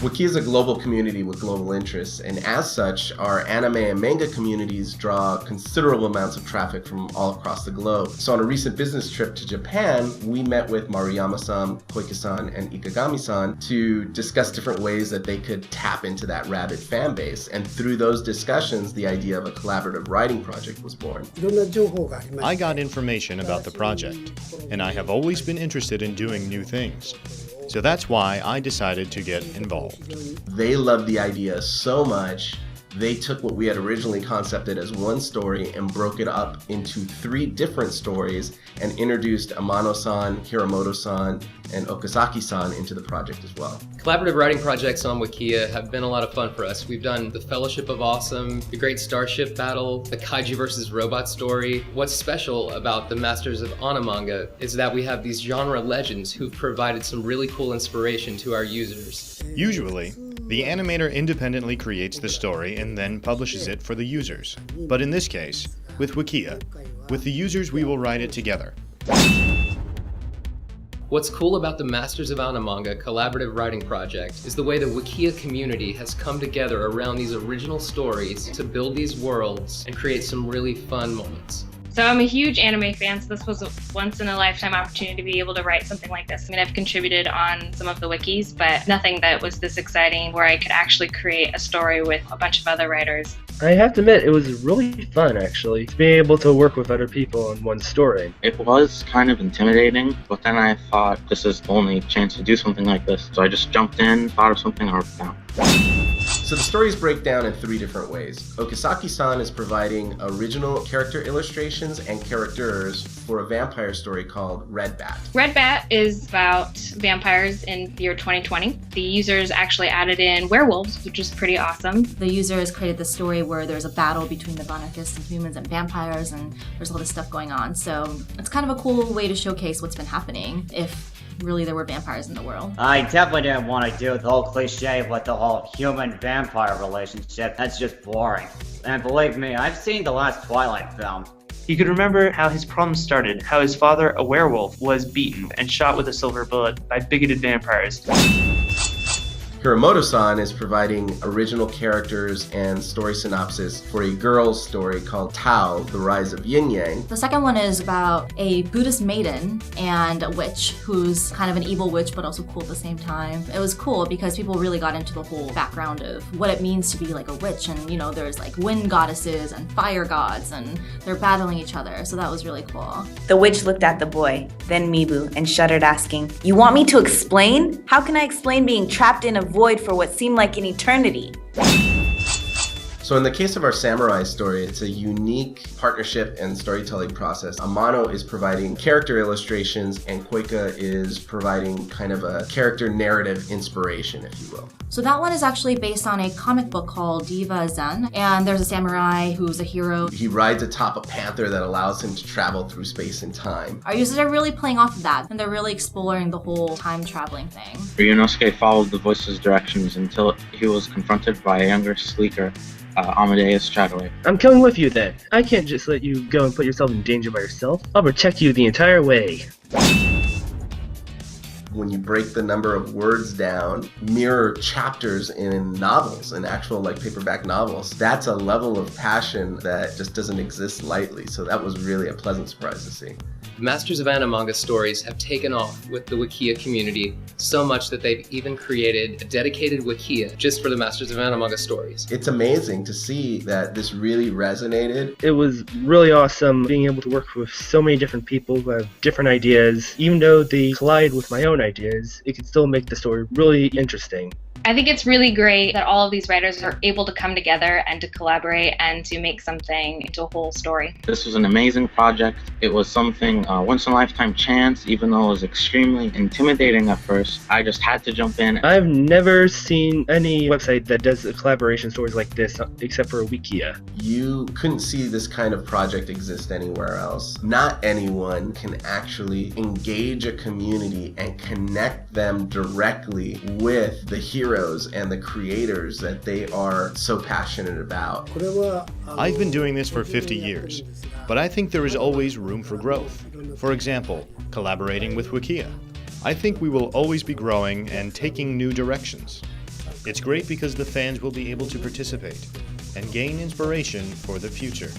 Wikia is a global community with global interests, and as such, our anime and manga communities draw considerable amounts of traffic from all across the globe. So on a recent business trip to Japan, we met with Maruyama-san, Koike-san, and Ikagami-san to discuss different ways that they could tap into that rabid fan base. And through those discussions, the idea of a collaborative writing project was born. I got information about the project, and I have always been interested in doing new things. So that's why I decided to get involved. They loved the idea so much, they took what we had originally concepted as one story and broke it up into 3 different stories and introduced Amano-san, Hiramoto-san, and Okazaki-san into the project as well. Collaborative writing projects on Wikia have been a lot of fun for us. We've done the Fellowship of Awesome, the Great Starship Battle, the Kaiju vs. Robot story. What's special about the Masters of Animanga is that we have these genre legends who've provided some really cool inspiration to our users. Usually, the animator independently creates the story and then publishes it for the users. But in this case, with Wikia, with the users we will write it together. What's cool about the Masters of Animanga Collaborative Writing Project is the way the Wikia community has come together around these original stories to build these worlds and create some really fun moments. So I'm a huge anime fan, so this was a once-in-a-lifetime opportunity to be able to write something like this. I mean, I've contributed on some of the wikis, but nothing that was this exciting where I could actually create a story with a bunch of other writers. I have to admit, it was really fun, actually, to be able to work with other people on one story. It was kind of intimidating, but then I thought this is the only chance to do something like this. So I just jumped in, thought of something, and wrote it down. So the stories break down in 3 different ways. Okazaki-san is providing original character illustrations and characters for a vampire story called Red Bat. Red Bat is about vampires in the year 2020. The users actually added in werewolves, which is pretty awesome. The users created the story where there's a battle between the monarchists and humans and vampires, and there's all this stuff going on. So it's kind of a cool way to showcase what's been happening if really there were vampires in the world. I definitely didn't want to do the whole cliche with the whole human-vampire relationship. That's just boring. And believe me, I've seen the last Twilight film. He could remember how his problems started, how his father, a werewolf, was beaten and shot with a silver bullet by bigoted vampires. Hiramoto-san is providing original characters and story synopsis for a girl's story called Tao, The Rise of Yin Yang. The second one is about a Buddhist maiden and a witch who's kind of an evil witch but also cool at the same time. It was cool because people really got into the whole background of what it means to be like a witch, and you know, there's like wind goddesses and fire gods and they're battling each other, so that was really cool. The witch looked at the boy, then Mibu, and shuddered, asking, "You want me to explain? How can I explain being trapped in a void for what seemed like an eternity?" So in the case of our samurai story, it's a unique partnership and storytelling process. Amano is providing character illustrations and Koike is providing kind of a character narrative inspiration, if you will. So that one is actually based on a comic book called Diva Zen, and there's a samurai who's a hero. He rides atop a panther that allows him to travel through space and time. Our users are really playing off of that, and they're really exploring the whole time traveling thing. Ryunosuke followed the voice's directions until he was confronted by a younger, sleeker Amadeus Shadoway. I'm coming with you then. I can't just let you go and put yourself in danger by yourself. I'll protect you the entire way. When you break the number of words down, mirror chapters in novels, in actual like paperback novels, that's a level of passion that just doesn't exist lightly. So that was really a pleasant surprise to see. The Masters of Animanga stories have taken off with the Wikia community so much that they've even created a dedicated Wikia just for the Masters of Animanga stories. It's amazing to see that this really resonated. It was really awesome being able to work with so many different people who have different ideas. Even though they collide with my own ideas, it can still make the story really interesting. I think it's really great that all of these writers are able to come together and to collaborate and to make something into a whole story. This was an amazing project. It was something once-in-a-lifetime chance, even though it was extremely intimidating at first. I just had to jump in. I've never seen any website that does collaboration stories like this except for Wikia. You couldn't see this kind of project exist anywhere else. Not anyone can actually engage a community and connect them directly with the heroes and the creators that they are so passionate about. I've been doing this for 50 years, but I think there is always room for growth. For example, collaborating with Wikia. I think we will always be growing and taking new directions. It's great because the fans will be able to participate and gain inspiration for the future.